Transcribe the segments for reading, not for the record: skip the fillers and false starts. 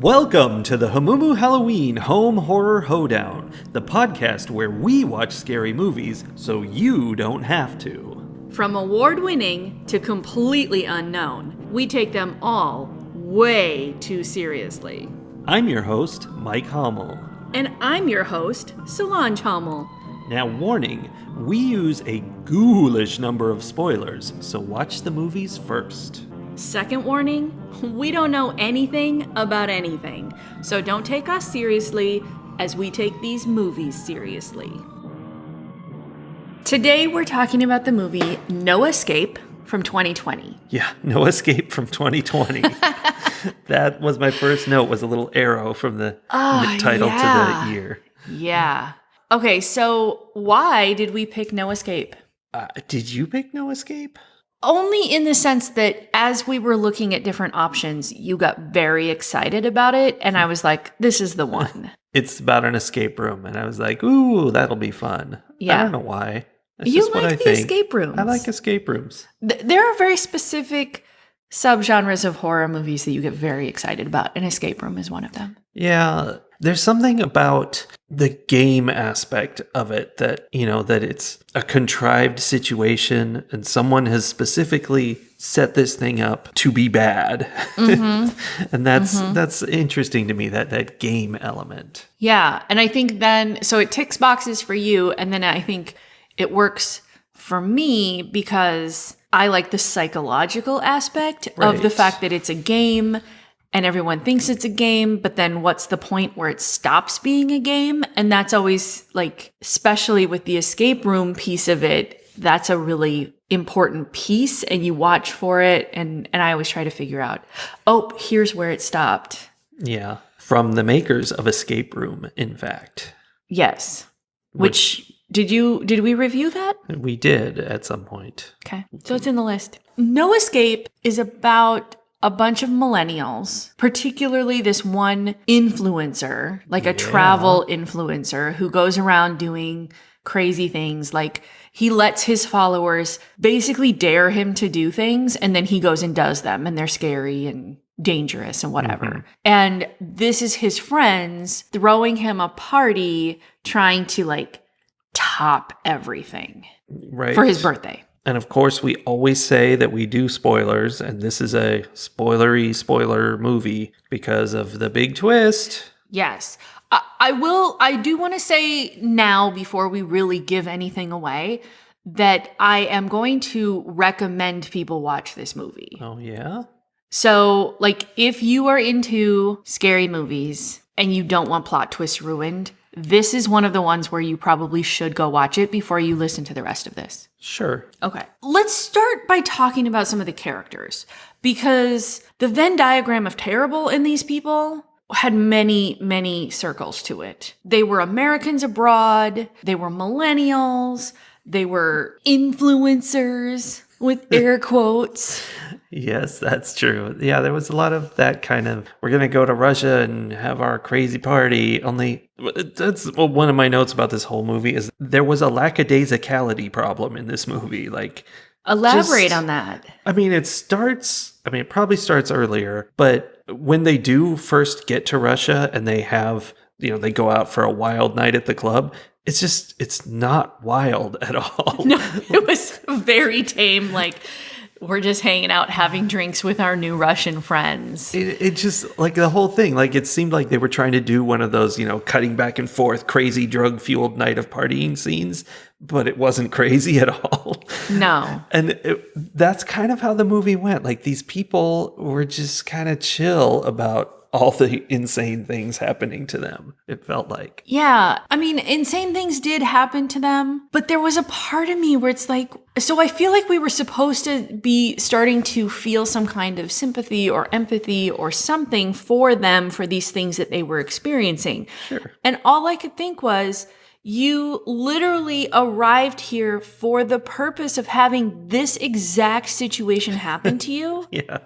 Welcome to the Hamumu Halloween Home Horror Hoedown, the podcast where we watch scary movies so you don't have to. From award-winning to completely unknown, we take them all way too seriously. I'm your host, Mike Hummel. And I'm your host, Solange Hummel. Now, warning, we use a ghoulish number of spoilers, so watch the movies first. Second warning, we don't know anything about anything, so don't take us seriously as we take these movies seriously. Today we're talking about the movie No Escape from 2020. Yeah, No Escape from 2020. That was my first note, was a little arrow from the title to the year. Yeah. Okay, so why did we pick No Escape? Did you pick No Escape? Only in the sense that as we were looking at different options, you got very excited about it, and I was like, this is the one. It's about an escape room, and I was like, ooh, that'll be fun. Yeah. I don't know why. That's You just what like I the think. escape rooms. I like escape rooms. There are very specific subgenres of horror movies that you get very excited about, and Escape Room is one of them. Yeah, there's something about the game aspect of it that, you know, that it's a contrived situation and someone has specifically set this thing up to be bad. Mm-hmm. And that's interesting to me, that game element. Yeah, and I think then, so it ticks boxes for you, and then I think it works for me because I like the psychological aspect of the fact that it's a game and everyone thinks it's a game, but then what's the point where it stops being a game? And that's always like, especially with the escape room piece of it, that's a really important piece and you watch for it. And I always try to figure out, oh, here's where it stopped. Yeah. From the makers of Escape Room, in fact. Yes. Which did we review that? We did at some point. Okay. So it's in the list. No Escape is about a bunch of millennials, particularly this one influencer, like a travel influencer who goes around doing crazy things. Like he lets his followers basically dare him to do things and then he goes and does them and they're scary and dangerous and whatever. Mm-hmm. And this is his friends throwing him a party trying to like top everything for his birthday. And of course, we always say that we do spoilers, and this is a spoiler movie because of the big twist. Yes. I do want to say now, before we really give anything away, that I am going to recommend people watch this movie. Oh, yeah? So, like, if you are into scary movies and you don't want plot twists ruined, this is one of the ones where you probably should go watch it before you listen to the rest of this. Sure. Okay. Let's start by talking about some of the characters, because the Venn diagram of terrible in these people had many, many circles to it. They were Americans abroad. They were millennials. They were influencers with air quotes. Yes, that's true. Yeah, there was a lot of that kind of, we're going to go to Russia and have our crazy party. Only, that's one of my notes about this whole movie is there was a lackadaisicality problem in this movie. Like, elaborate on that. I mean, it probably starts earlier, but when they do first get to Russia and they have, they go out for a wild night at the club, it's not wild at all. No, it was very tame. Like, we're just hanging out, having drinks with our new Russian friends. It just, like, the whole thing, like, it seemed like they were trying to do one of those, cutting back and forth, crazy drug-fueled night of partying scenes, but it wasn't crazy at all. No. And that's kind of how the movie went. Like, these people were just kind of chill about all the insane things happening to them, it felt like. Yeah. I mean, insane things did happen to them, but there was a part of me where it's like, so I feel like we were supposed to be starting to feel some kind of sympathy or empathy or something for them for these things that they were experiencing. Sure. And all I could think was, you literally arrived here for the purpose of having this exact situation happen to you. Yeah.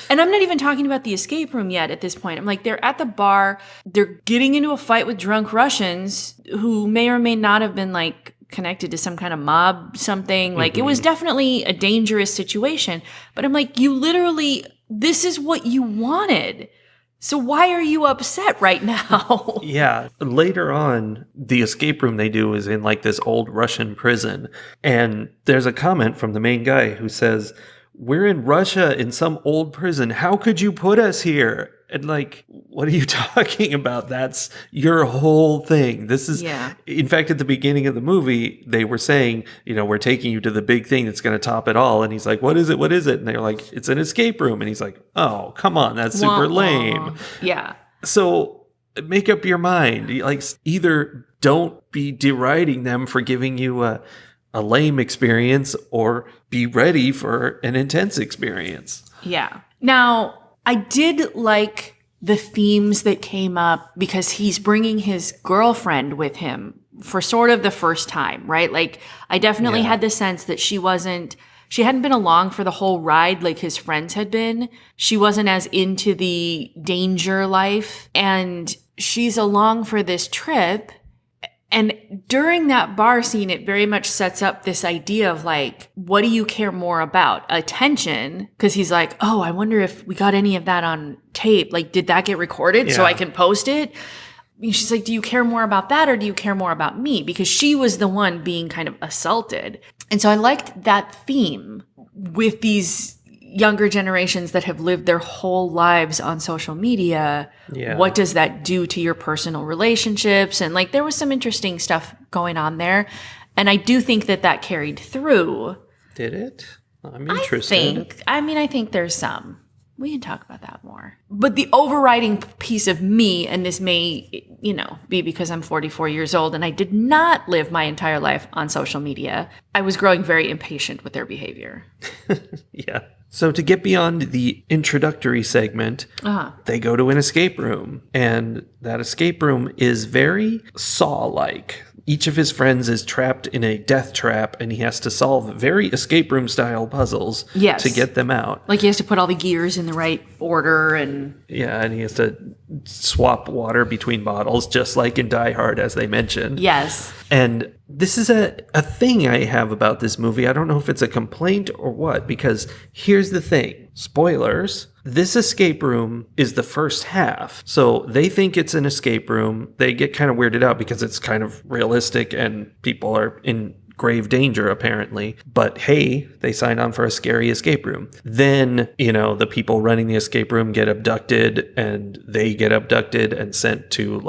And I'm not even talking about the escape room yet at this point. I'm like, they're at the bar, they're getting into a fight with drunk Russians who may or may not have been like connected to some kind of mob something. Like, it was definitely a dangerous situation. But I'm like, you literally, this is what you wanted. So why are you upset right now? Yeah. Later on, the escape room they do is in like this old Russian prison. And there's a comment from the main guy who says, "We're in Russia in some old prison. How could you put us here?" And like, what are you talking about? That's your whole thing. This is, in fact, at the beginning of the movie, they were saying, we're taking you to the big thing that's going to top it all. And he's like, what is it? What is it? And they're like, it's an escape room. And he's like, oh, come on. That's super lame. Yeah. So make up your mind. Like, either don't be deriding them for giving you a lame experience, or be ready for an intense experience. Yeah. Now, I did like the themes that came up because he's bringing his girlfriend with him for sort of the first time, right? Like, I definitely had the sense that she hadn't been along for the whole ride like his friends had been. She wasn't as into the danger life, and she's along for this trip. And during that bar scene, it very much sets up this idea of like, what do you care more about? Attention? Because he's like, oh, I wonder if we got any of that on tape. Like, did that get recorded so I can post it? And she's like, do you care more about that, or do you care more about me? Because she was the one being kind of assaulted. And so I liked that theme with these younger generations that have lived their whole lives on social media. Yeah. What does that do to your personal relationships? And like, there was some interesting stuff going on there. And I do think that carried through. Did it? I'm interested. I think there's some. We can talk about that more. But the overriding piece of me, and this may, be because I'm 44 years old and I did not live my entire life on social media, I was growing very impatient with their behavior. Yeah. So to get beyond the introductory segment, they go to an escape room. And that escape room is very Saw-like. Each of his friends is trapped in a death trap, and he has to solve very escape room style puzzles to get them out. Like, he has to put all the gears in the right order, and he has to swap water between bottles, just like in Die Hard, as they mentioned. Yes. And this is a thing I have about this movie. I don't know if it's a complaint or what, because here's the thing. Spoilers. This escape room is the first half. So they think it's an escape room. They get kind of weirded out because it's kind of realistic and people are in grave danger, apparently. But hey, they signed on for a scary escape room. Then, the people running the escape room get abducted, and they get abducted and sent to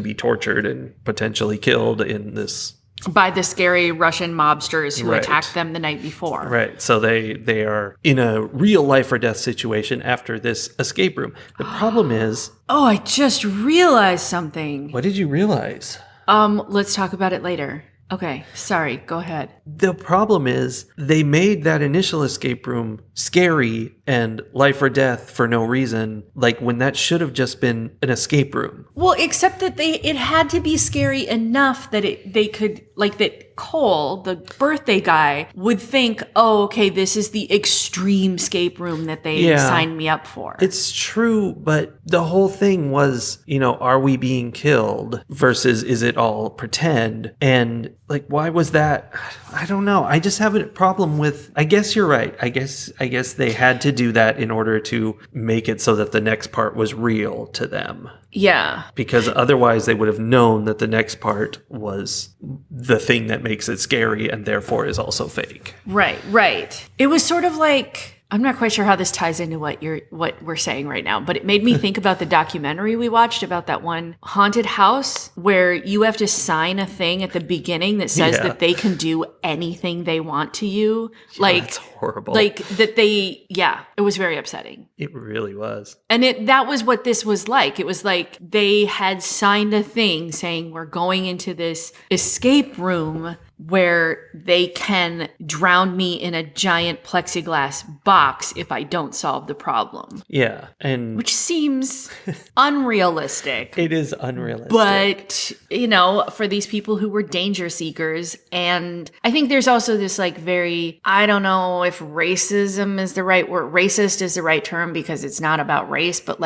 be tortured and potentially killed in this... by the scary Russian mobsters who attacked them the night before. Right. So they are in a real life or death situation after this escape room. The problem is... Oh, I just realized something. What did you realize? Let's talk about it later. Okay, sorry, go ahead. The problem is they made that initial escape room scary and life or death for no reason, like when that should have just been an escape room. Well, except that it had to be scary enough that they could, like, that Cole, the birthday guy, would think, oh, okay, this is the extreme escape room that they signed me up for. It's true, but the whole thing was, are we being killed versus is it all pretend? And like, why was that? I don't know. I just have a problem with, I guess you're right. I guess they had to do that in order to make it so that the next part was real to them. Yeah. Because otherwise they would have known that the next part was the thing that makes it scary and therefore is also fake. Right. It was sort of like... I'm not quite sure how this ties into what we're saying right now, but it made me think about the documentary we watched about that one haunted house where you have to sign a thing at the beginning that says that they can do anything they want to you. That's horrible. Like that it was very upsetting. It really was. And that was what this was like. It was like they had signed a thing saying we're going into this escape room where they can drown me in a giant plexiglass box if I don't solve the problem. Yeah. Which seems unrealistic. It is unrealistic. But, for these people who were danger seekers. And I think there's also this I don't know if racism is the right word. Racist is the right term because it's not about race, but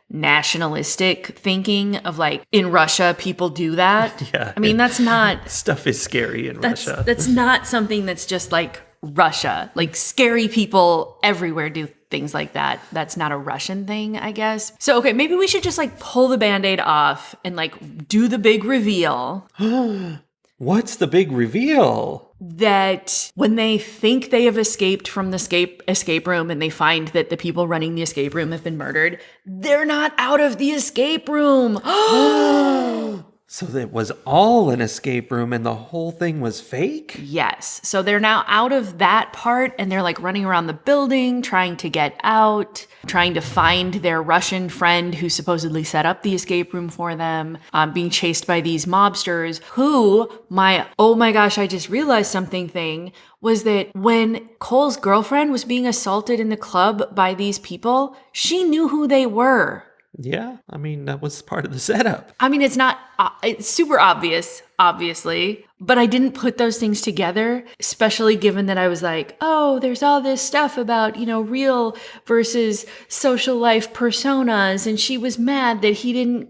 nationalistic thinking of in Russia people do that. Yeah. I mean, that's not... Stuff is scary in Russia. That's not something that's just Russia. Scary people everywhere do things like that. That's not a Russian thing, I guess. So, okay, maybe we should just like pull the Band-Aid off and like do the big reveal. What's the big reveal? That when they think they have escaped from the escape room and they find that the people running the escape room have been murdered, they're not out of the escape room. So it was all an escape room and the whole thing was fake? Yes. So they're now out of that part and they're like running around the building, trying to get out, trying to find their Russian friend who supposedly set up the escape room for them, being chased by these mobsters who, oh my gosh, I just realized something thing was that when Cole's girlfriend was being assaulted in the club by these people, she knew who they were. Yeah, I mean, that was part of the setup. I mean, it's super obvious, obviously, but I didn't put those things together, especially given that I was like, oh, there's all this stuff about, real versus social life personas. And she was mad that he didn't,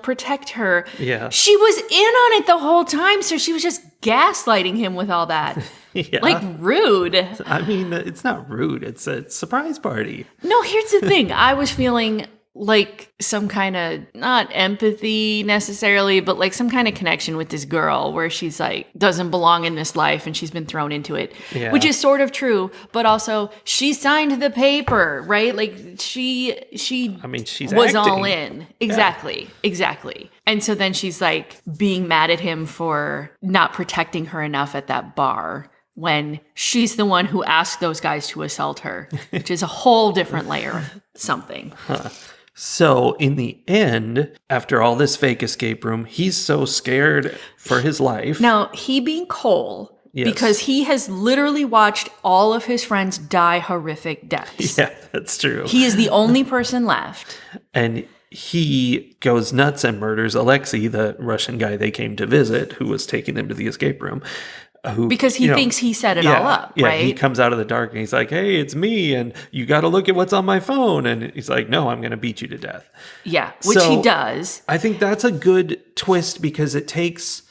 protect her. Yeah. She was in on it the whole time. So she was just gaslighting him with all that. Yeah. Like rude. I mean, it's not rude. It's a surprise party. No, here's the thing. I was feeling like some kind of, not empathy necessarily, but like some kind of connection with this girl where she's like, doesn't belong in this life and she's been thrown into it, which is sort of true. But also she signed the paper, right? Like she I mean, she's was acting. all in. Exactly. And so then she's like being mad at him for not protecting her enough at that bar when she's the one who asked those guys to assault her, which is a whole different layer of something. So in the end, after all this fake escape room, he's so scared for his life. Now, he being Cole, Yes. because he has literally watched all of his friends die horrific deaths. Yeah, that's true. He is the only person left. And he goes nuts and murders Alexei, the Russian guy they came to visit, who was taking them to the escape room. Because he thinks he set it all up, yeah, right? He comes out of the dark and he's like, hey, it's me, and you got to look at what's on my phone. And he's like, no, I'm going to beat you to death. Yeah, which he does. I think that's a good twist because it takes,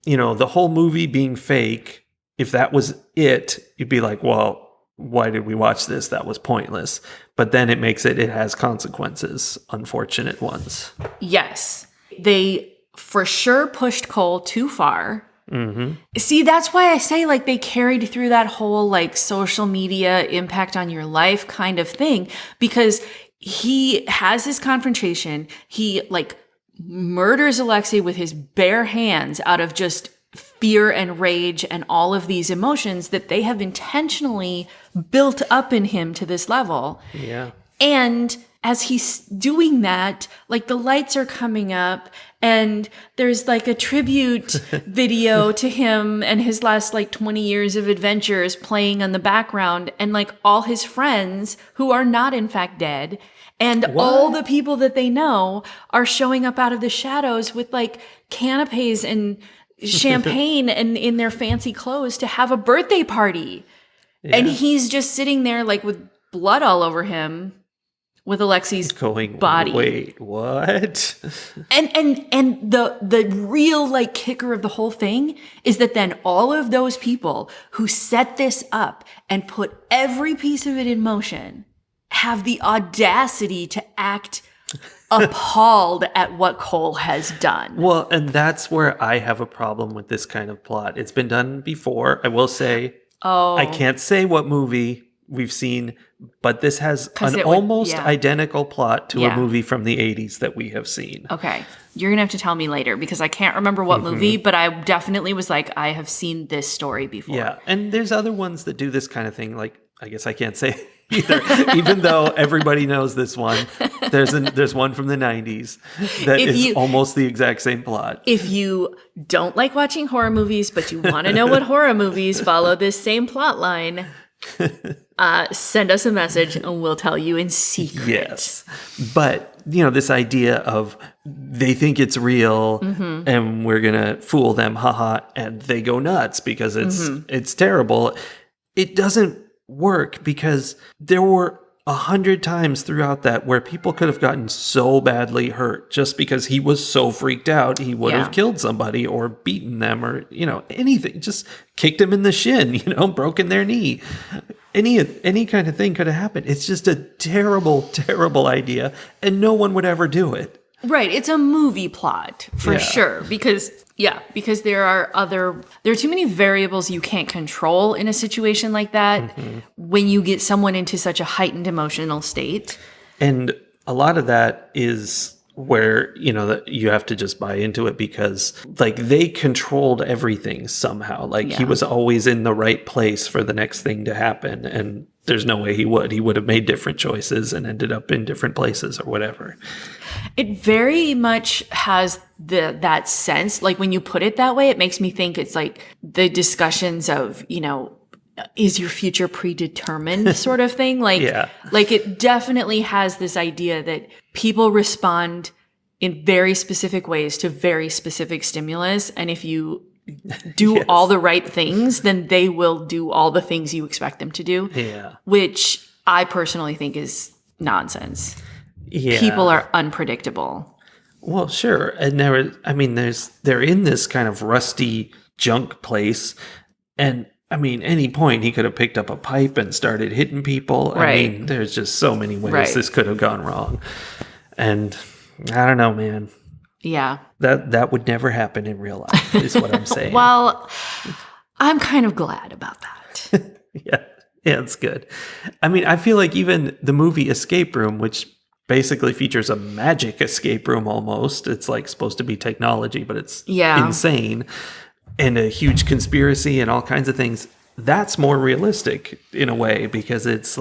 the whole movie being fake. If that was it, you'd be like, well, why did we watch this? That was pointless. But then it makes it has consequences, unfortunate ones. Yes. They for sure pushed Cole too far. Mm-hmm. See, that's why I say like they carried through that whole like social media impact on your life kind of thing, because he has this confrontation. He like murders Alexei with his bare hands out of just fear and rage and all of these emotions that they have intentionally built up in him to this level. Yeah. And as he's doing that, like the lights are coming up and there's like a tribute video to him and his last like 20 years of adventures playing on the background, and like all his friends who are not in fact dead and all the people that they know are showing up out of the shadows with like canapes and champagne and in their fancy clothes to have a birthday party. Yeah. And he's just sitting there like with blood all over him with Alexei's body. Wait, what? And the real like kicker of the whole thing is that then all of those people who set this up and put every piece of it in motion have the audacity to act appalled at what Cole has done. Well, and that's where I have a problem with this kind of plot. It's been done before, I will say. I can't say what movie we've seen, but this has an almost identical plot to a movie from the 80s that we have seen. Okay. You're going to have to tell me later because I can't remember what movie, but I definitely was like, I have seen this story before. Yeah. And there's other ones that do this kind of thing. Like, I guess I can't say either, even though everybody knows this one. There's one from the 90s that is almost the exact same plot. If you don't like watching horror movies, but you want to know what horror movies follow this same plot line, send us a message and we'll tell you in secret. Yes. But, this idea of they think it's real and we're going to fool them, haha, and they go nuts because it's terrible. It doesn't work because there were 100 times throughout that where people could have gotten so badly hurt just because he was so freaked out. He would have killed somebody or beaten them or, anything. Just kicked him in the shin, broken their knee. Any kind of thing could have happened. It's just a terrible, terrible idea, and no one would ever do it. Right. It's a movie plot for sure. Because there are too many variables you can't control in a situation like that when you get someone into such a heightened emotional state. And a lot of that is where, that you have to just buy into it because they controlled everything somehow. He was always in the right place for the next thing to happen. And there's no way he would have made different choices and ended up in different places or whatever. It very much has that sense. When you put it that way, it makes me think it's the discussions of, is your future predetermined sort of thing? It definitely has this idea that people respond in very specific ways to very specific stimulus. And if you do all the right things, then they will do all the things you expect them to do. Yeah. Which I personally think is nonsense. Yeah. People are unpredictable. Well, sure. And they're in this kind of rusty junk place. And any point he could have picked up a pipe and started hitting people. Right. There's just so many ways this could have gone wrong. And I don't know, man. Yeah. That would never happen in real life, is what I'm saying. Well, I'm kind of glad about that. Yeah, it's good. I feel like even the movie Escape Room, which basically features a magic escape room almost. It's supposed to be technology, but it's insane. And a huge conspiracy and all kinds of things. That's more realistic in a way because it's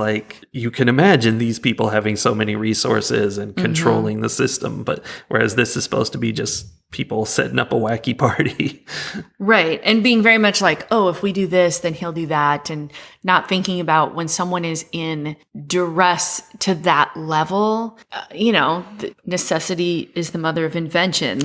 you can imagine these people having so many resources and controlling the system. But whereas this is supposed to be just people setting up a wacky party. Right. And being very much if we do this, then he'll do that. And not thinking about when someone is in duress to that level, necessity is the mother of invention.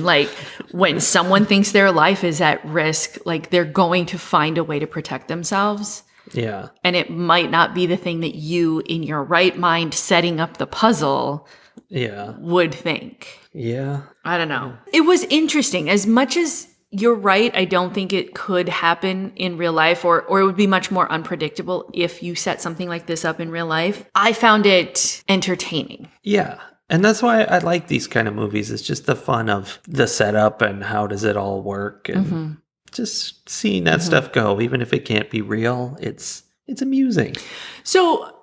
When someone thinks their life is at risk, they're going to find a way to protect themselves. Yeah. And it might not be the thing that you, in your right mind, setting up the puzzle, would think. Yeah. I don't know. It was interesting. As much as you're right, I don't think it could happen in real life or it would be much more unpredictable if you set something like this up in real life. I found it entertaining. Yeah. And that's why I like these kind of movies. It's just the fun of the setup and how does it all work and just seeing that stuff go. Even if it can't be real, it's amusing. So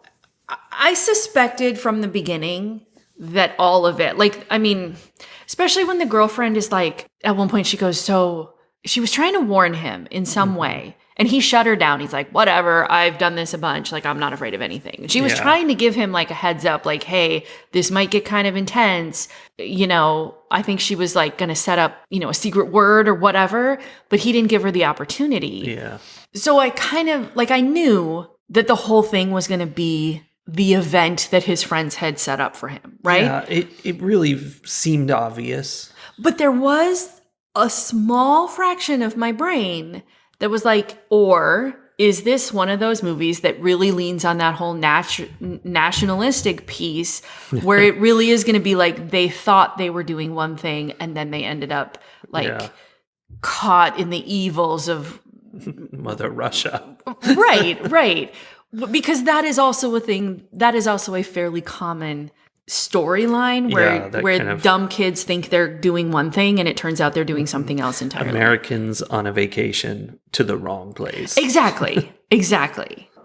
I suspected from the beginning that all of it, especially when the girlfriend is at one point she goes, so she was trying to warn him in some way and he shut her down. He's like, whatever, I've done this a bunch. I'm not afraid of anything. And she was trying to give him a heads up, hey, this might get kind of intense. I think she was going to set up, a secret word or whatever, but he didn't give her the opportunity. Yeah. So I kind of I knew that the whole thing was going to be the event that his friends had set up for him, right? Yeah, it really seemed obvious. But there was a small fraction of my brain that was or is this one of those movies that really leans on that whole nationalistic piece where it really is going to be they thought they were doing one thing and then they ended up caught in the evils of Mother Russia. Right. Because that is also a thing, that is also a fairly common storyline where dumb kids think they're doing one thing and it turns out they're doing something else entirely. Americans on a vacation to the wrong place. Exactly.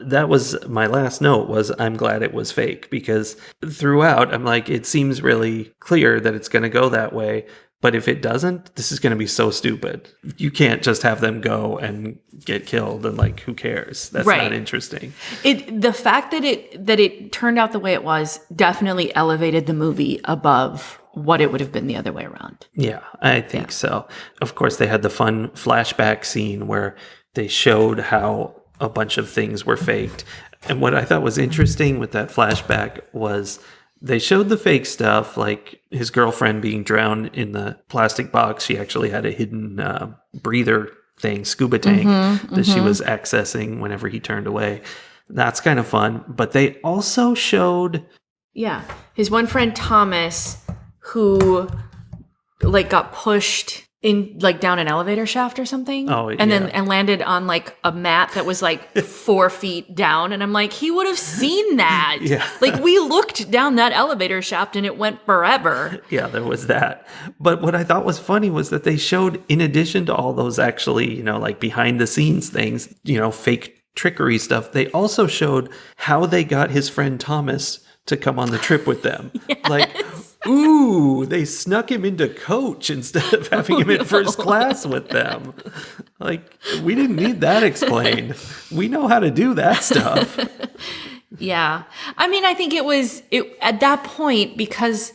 That was my last note was I'm glad it was fake because throughout I'm it seems really clear that it's going to go that way. But if it doesn't, this is going to be so stupid. You can't just have them go and get killed and who cares? That's not interesting. The fact that it turned out the way it was definitely elevated the movie above what it would have been the other way around. Yeah, I think so. Of course, they had the fun flashback scene where they showed how a bunch of things were faked. And what I thought was interesting with that flashback was they showed the fake stuff, his girlfriend being drowned in the plastic box. She actually had a hidden breather thing, scuba tank, that she was accessing whenever he turned away. That's kind of fun. But they also showed... Yeah. His one friend, Thomas, who like got pushed in like down an elevator shaft or something. Oh, and then landed on like a mat that was like 4 feet down. And I'm like, he would have seen that. Yeah. Like we looked down that elevator shaft and it went forever. Yeah, there was that. But what I thought was funny was that they showed, in addition to all those actually, like behind the scenes things, fake trickery stuff, they also showed how they got his friend Thomas to come on the trip with them. Yes. Like, ooh, they snuck him into coach instead of having him in first class with them. Like, we didn't need that explained. We know how to do that stuff. Yeah. I mean, I think it was at that point, because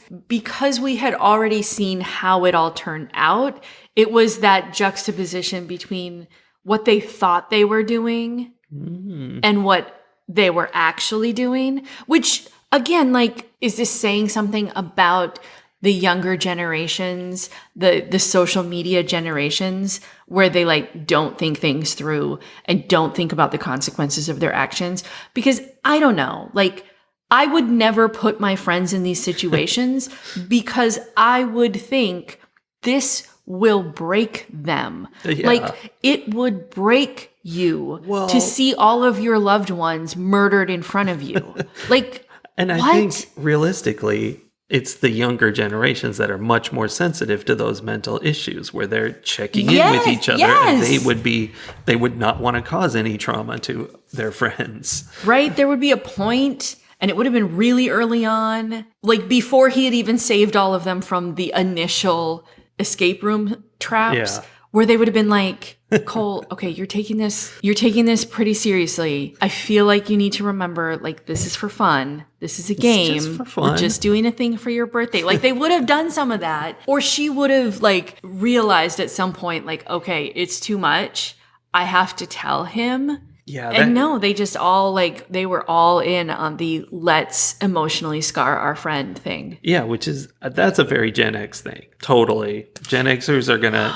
we had already seen how it all turned out, it was that juxtaposition between what they thought they were doing and what they were actually doing, which again, like, is this saying something about the younger generations, the social media generations, where they like don't think things through and don't think about the consequences of their actions? Because I don't know, like, I would never put my friends in these situations because I would think this will break them. Yeah. Like, it would break you to see all of your loved ones murdered in front of you. Like, and I what? think realistically, it's the younger generations that are much more sensitive to those mental issues, where they're checking in with each other, and they would not want to cause any trauma to their friends. Right? There would be a point, and it would have been really early on, like before he had even saved all of them from the initial escape room traps, where they would have been like, Cole, okay, you're taking this pretty seriously. I feel like you need to remember, like, this is for fun. This is a game. It's just for fun. We're just doing a thing for your birthday. Like, they would have done some of that. Or she would have, like, realized at some point, like, okay, it's too much. I have to tell him. Yeah. And no, they just all, like, they were all in on the let's emotionally scar our friend thing. Yeah, that's a very Gen X thing. Totally. Gen Xers are going to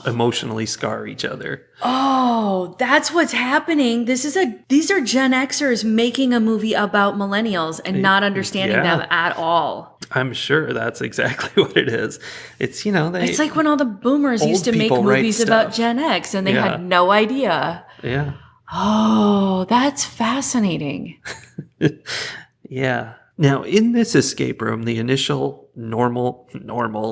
emotionally scar each other. Oh, that's what's happening. These are Gen Xers making a movie about millennials and not understanding them at all. I'm sure that's exactly what it is. It's, it's like when all the boomers used to make movies about Gen X and they had no idea. Yeah. Oh, that's fascinating. Yeah. Now, in this escape room, the initial normal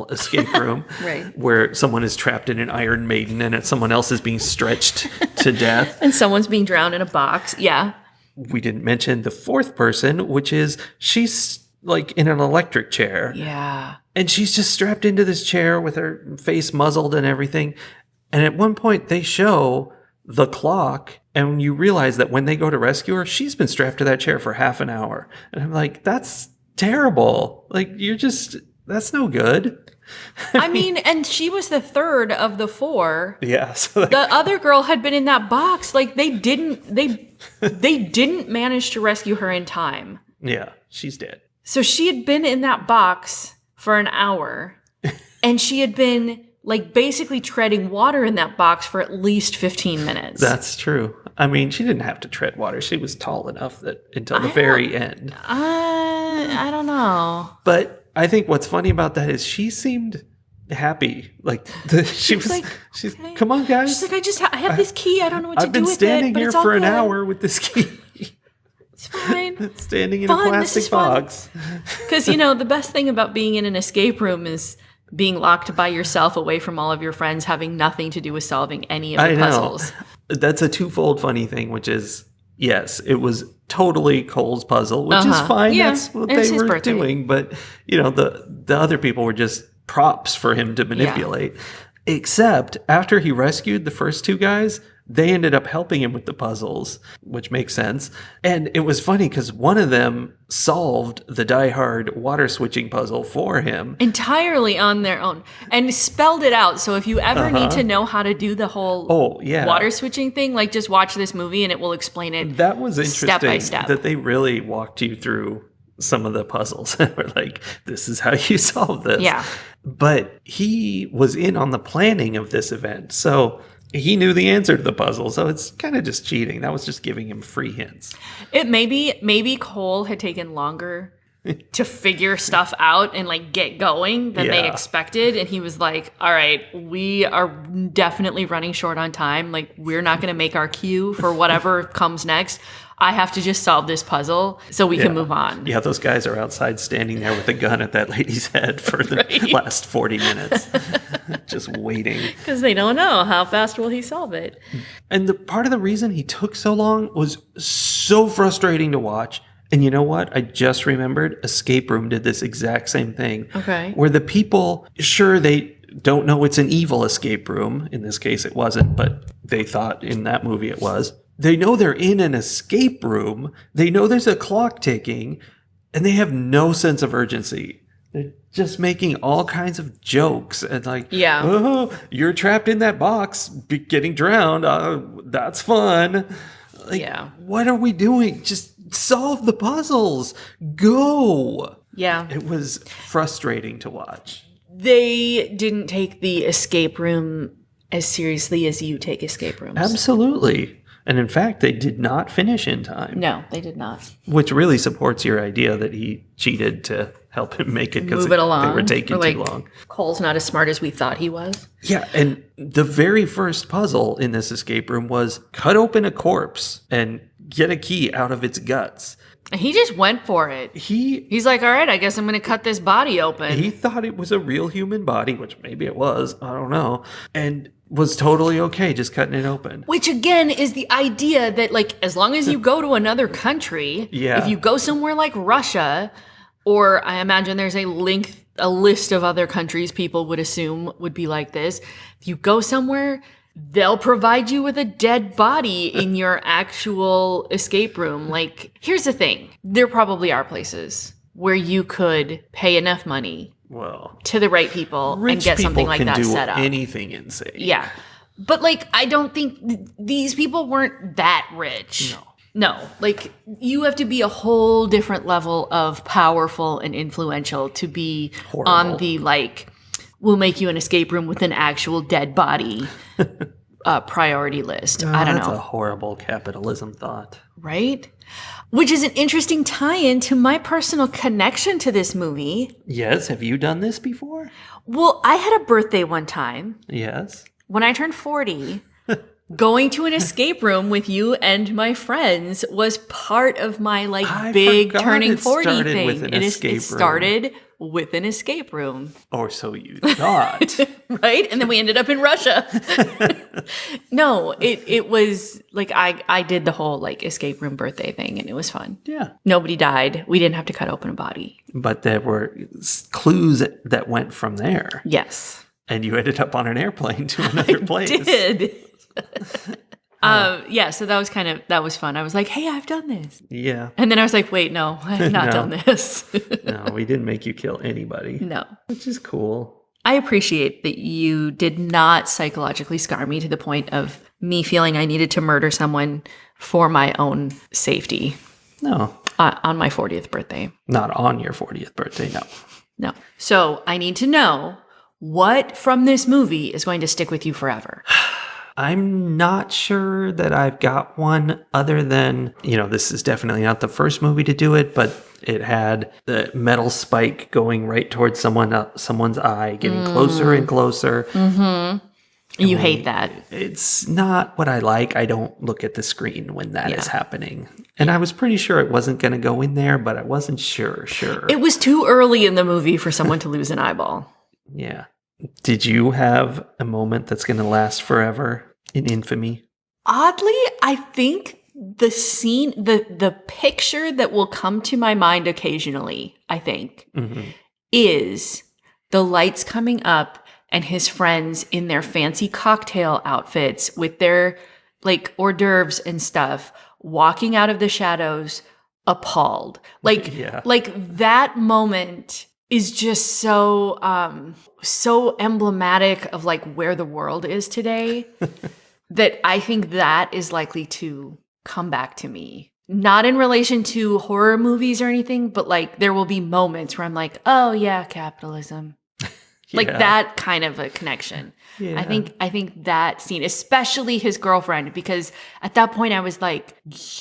escape room, right, where someone is trapped in an Iron Maiden and someone else is being stretched to death. And someone's being drowned in a box. Yeah. We didn't mention the fourth person, which is she's like in an electric chair. Yeah. And she's just strapped into this chair with her face muzzled and everything. And at one point they show the clock, and you realize that when they go to rescue her, she's been strapped to that chair for half an hour. And I'm like, that's terrible. Like, that's no good. I mean, and she was the third of the four. Yeah. So the other girl had been in that box. Like, they didn't manage to rescue her in time. Yeah, she's dead. So she had been in that box for an hour, and she had been like basically treading water in that box for at least 15 minutes. That's true. I mean, she didn't have to tread water. She was tall enough that until the very end. I don't know. But I think what's funny about that is she seemed happy. Like she's okay. Come on, guys. She's like, I have this key. I don't know what to do with it. I've been standing here for an hour with this key. It's fine. Standing in a plastic box. Because, the best thing about being in an escape room is being locked by yourself away from all of your friends, having nothing to do with solving any of the puzzles. That's a twofold funny thing, which is, yes, it was totally Cole's puzzle, which is fine. Yeah, that's what they were doing. But, the other people were just props for him to manipulate. Yeah. Except after he rescued the first two guys, they ended up helping him with the puzzles, which makes sense. And it was funny because one of them solved the Die Hard water switching puzzle for him. Entirely on their own. And spelled it out. So if you ever need to know how to do the whole water switching thing, like just watch this movie and it will explain it That was interesting step by step. That they really walked you through some of the puzzles. We're like, this is how you solve this. Yeah. But he was in on the planning of this event. So he knew the answer to the puzzle, so it's kind of just cheating. That was just giving him free hints. It maybe Cole had taken longer to figure stuff out and like get going than they expected, and he was like, all right, we are definitely running short on time. Like, we're not going to make our cue for whatever comes next. I have to just solve this puzzle so we can move on. Yeah, those guys are outside standing there with a gun at that lady's head for the last 40 minutes. Just waiting. Because they don't know how fast will he solve it. And the part of the reason he took so long was so frustrating to watch. And you know what? I just remembered Escape Room did this exact same thing. Okay. Where the people, sure, they don't know it's an evil escape room. In this case, it wasn't, but they thought in that movie it was. They know they're in an escape room. They know there's a clock ticking, and they have no sense of urgency. They're just making all kinds of jokes and like, oh, you're trapped in that box, getting drowned. That's fun. Like, what are we doing? Just solve the puzzles. Go. Yeah. It was frustrating to watch. They didn't take the escape room as seriously as you take escape rooms. Absolutely. And in fact, they did not finish in time. No, they did not. Which really supports your idea that he cheated to help him make it because they were taking too long. Cole's not as smart as we thought he was. Yeah, and the very first puzzle in this escape room was cut open a corpse and get a key out of its guts. And he just went for it. He's like, all right, I guess I'm going to cut this body open. He thought it was a real human body, which maybe it was. I don't know. And was totally okay just cutting it open. Which again is the idea that like as long as you go to another country, if you go somewhere like Russia, or I imagine there's a list of other countries people would assume would be like this. If you go somewhere, they'll provide you with a dead body in your actual escape room. Like, here's the thing. There probably are places where you could pay enough money to the right people and get something like that set up. Anything insane. Yeah. But like, I don't think these people weren't that rich. No. Like, you have to be a whole different level of powerful and influential to be on the like, we'll make you an escape room with an actual dead body priority list. I don't know. That's a horrible capitalism thought. Right? Which is an interesting tie-in to my personal connection to this movie. Yes. Have you done this before? Well, I had a birthday one time. Yes. When I turned 40, going to an escape room with you and my friends was part of my like big turning 40 thing. It started with an escape room. Or so you thought. Right? And then we ended up in Russia. No, it was like I did the whole like escape room birthday thing and it was fun. Yeah. Nobody died. We didn't have to cut open a body. But there were clues that went from there. Yes. And you ended up on an airplane to another place. I did. So that was fun. I was like, hey, I've done this. Yeah. And then I was like, wait, no, I have not done this. No, we didn't make you kill anybody. No. Which is cool. I appreciate that you did not psychologically scar me to the point of me feeling I needed to murder someone for my own safety. No. On my 40th birthday. Not on your 40th birthday, no. No. So I need to know what from this movie is going to stick with you forever. I'm not sure that I've got one other than, this is definitely not the first movie to do it, but it had the metal spike going right towards someone's eye, getting closer and closer. Mm-hmm. You hate that. It's not what I like. I don't look at the screen when that is happening. And I was pretty sure it wasn't going to go in there, but I wasn't sure. It was too early in the movie for someone to lose an eyeball. Yeah. Did you have a moment that's going to last forever in infamy? Oddly, I think the scene, the picture that will come to my mind occasionally, I think, is the lights coming up and his friends in their fancy cocktail outfits with their like hors d'oeuvres and stuff walking out of the shadows appalled. Like that moment is just so emblematic of like where the world is today that I think that is likely to come back to me. Not in relation to horror movies or anything, but like there will be moments where I'm like, oh yeah, capitalism. Like Yeah. that kind of a connection. Yeah. I think that scene, especially his girlfriend, because at that point I was like,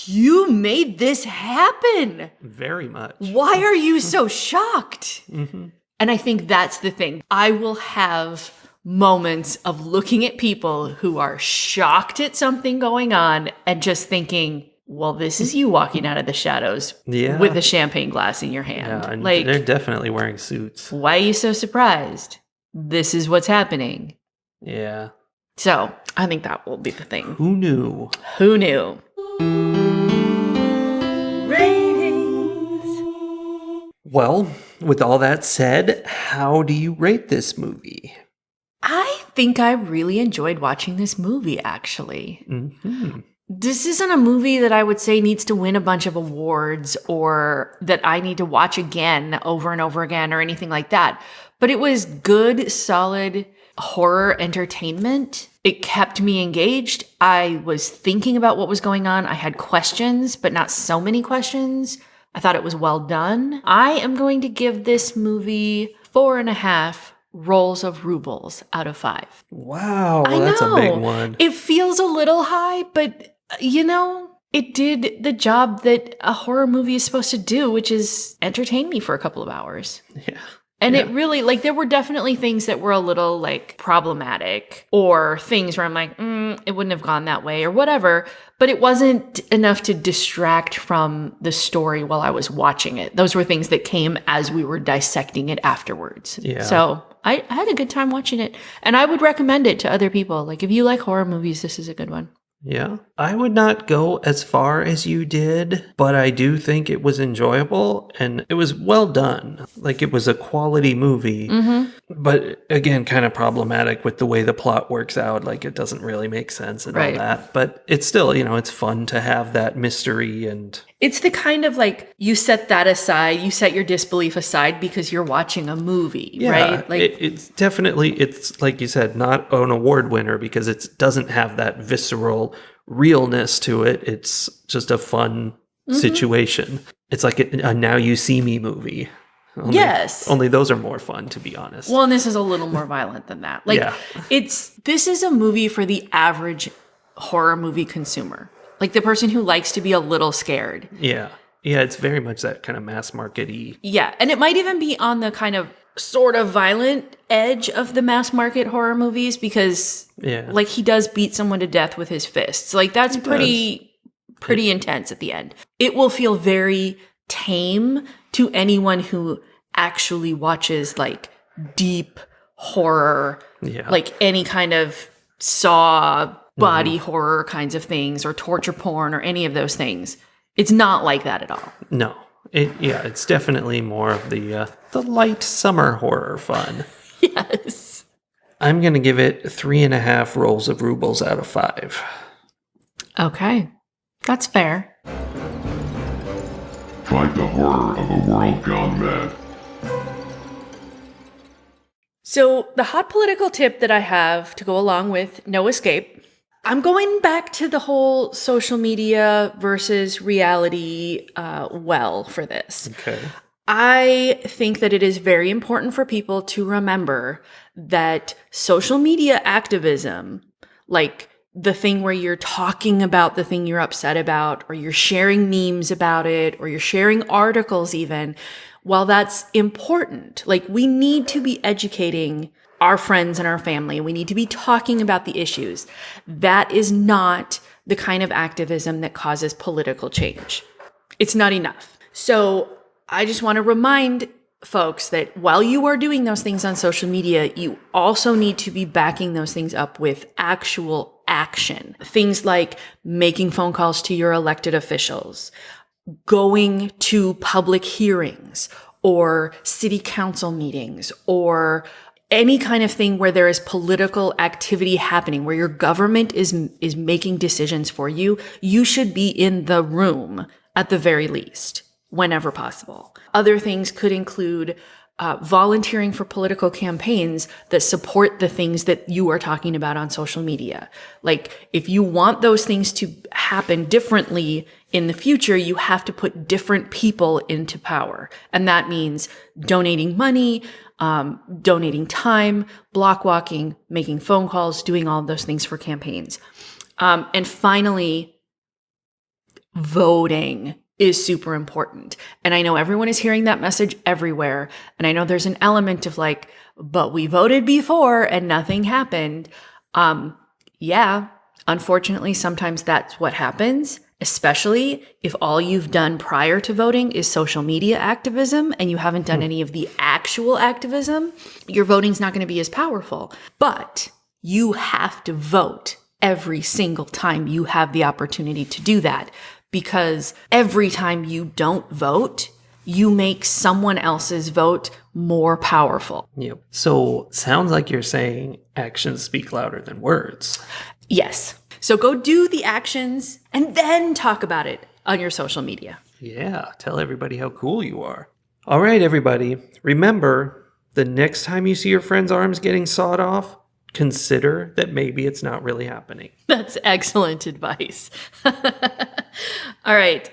you made this happen. Very much. Why are you so shocked? Mm-hmm. And I think that's the thing. I will have moments of looking at people who are shocked at something going on and just thinking, well, this is you walking out of the shadows with a champagne glass in your hand. Yeah, and like, they're definitely wearing suits. why are you so surprised? This is what's happening. Yeah. So I think that will be the thing. Who knew? Who knew? Well, with all that said, how do you rate this movie? I think I really enjoyed watching this movie, actually. Mm-hmm. This isn't a movie that I would say needs to win a bunch of awards or that I need to watch again over and over again or anything like that. But it was good, solid horror entertainment. It kept me engaged. I was thinking about what was going on. I had questions, but not so many questions. I thought it was well done. I am going to give this movie 4.5 rolls of rubles out of 5. Wow, that's a big one. It feels a little high, but it did the job that a horror movie is supposed to do, which is entertain me for a couple of hours. Yeah. And it really, there were definitely things that were a little, problematic or things where I'm like, it wouldn't have gone that way or whatever. But it wasn't enough to distract from the story while I was watching it. Those were things that came as we were dissecting it afterwards. Yeah. So I had a good time watching it. And I would recommend it to other people. If you like horror movies, this is a good one. Yeah. I would not go as far as you did, but I do think it was enjoyable and it was well done. It was a quality movie, but again, kind of problematic with the way the plot works out. It doesn't really make sense and all that, but it's still, it's fun to have that mystery and... It's the kind of you set that aside, you set your disbelief aside because you're watching a movie, right? It's definitely, it's like you said, not an award winner because it doesn't have that visceral realness to it. It's just a fun situation. It's like a Now You See Me movie. Only those are more fun, to be honest. Well, and this is a little more violent than that. This is a movie for the average horror movie consumer. The person who likes to be a little scared. Yeah. Yeah, it's very much that kind of mass market-y. Yeah, and it might even be on the kind of sort of violent edge of the mass market horror movies because he does beat someone to death with his fists. That's pretty intense at the end. It will feel very tame to anyone who actually watches deep horror, any kind of Saw body horror kinds of things or torture porn or any of those things. It's not like that at all. No. It's definitely more of the light summer horror fun. Yes. I'm going to give it 3.5 rolls of rubles out of 5. Okay. That's fair. Fight the horror of a world gone mad. So the hot political tip that I have to go along with No Escape, I'm going back to the whole social media versus reality for this. Okay. I think that it is very important for people to remember that social media activism, the thing where you're talking about the thing you're upset about, or you're sharing memes about it, or you're sharing articles even, while that's important, we need to be educating our friends and our family. We need to be talking about the issues. That is not the kind of activism that causes political change. It's not enough. So I just want to remind folks that while you are doing those things on social media, you also need to be backing those things up with actual action. Things like making phone calls to your elected officials, going to public hearings or city council meetings or any kind of thing where there is political activity happening, where your government is making decisions for you, you should be in the room at the very least, whenever possible. Other things could include volunteering for political campaigns that support the things that you are talking about on social media. If you want those things to happen differently in the future, you have to put different people into power. And that means donating money, donating time, block walking, making phone calls, doing all of those things for campaigns. And finally, voting is super important. And I know everyone is hearing that message everywhere. And I know there's an element of like, but we voted before and nothing happened. Yeah, unfortunately, sometimes that's what happens, especially if all you've done prior to voting is social media activism and you haven't done any of the actual activism. Your voting's not going to be as powerful. But you have to vote every single time you have the opportunity to do that. Because every time you don't vote, you make someone else's vote more powerful. Yep. So sounds like you're saying actions speak louder than words. Yes. So go do the actions and then talk about it on your social media. Yeah. Tell everybody how cool you are. All right, everybody. Remember, the next time you see your friend's arms getting sawed off, consider that maybe it's not really happening. That's excellent advice. All right.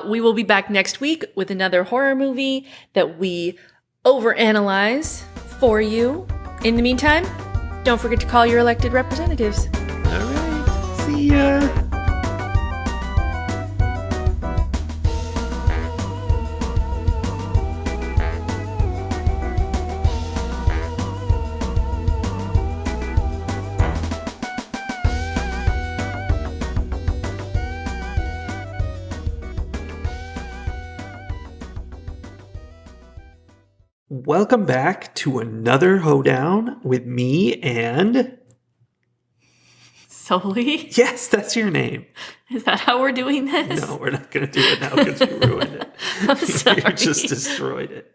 We will be back next week with another horror movie that we overanalyze for you. In the meantime, don't forget to call your elected representatives. All right. See ya. Welcome back to another Hoedown with me and... Sully? Yes, that's your name. Is that how we're doing this? No, we're not going to do it now because you ruined it. I'm sorry. You just destroyed it.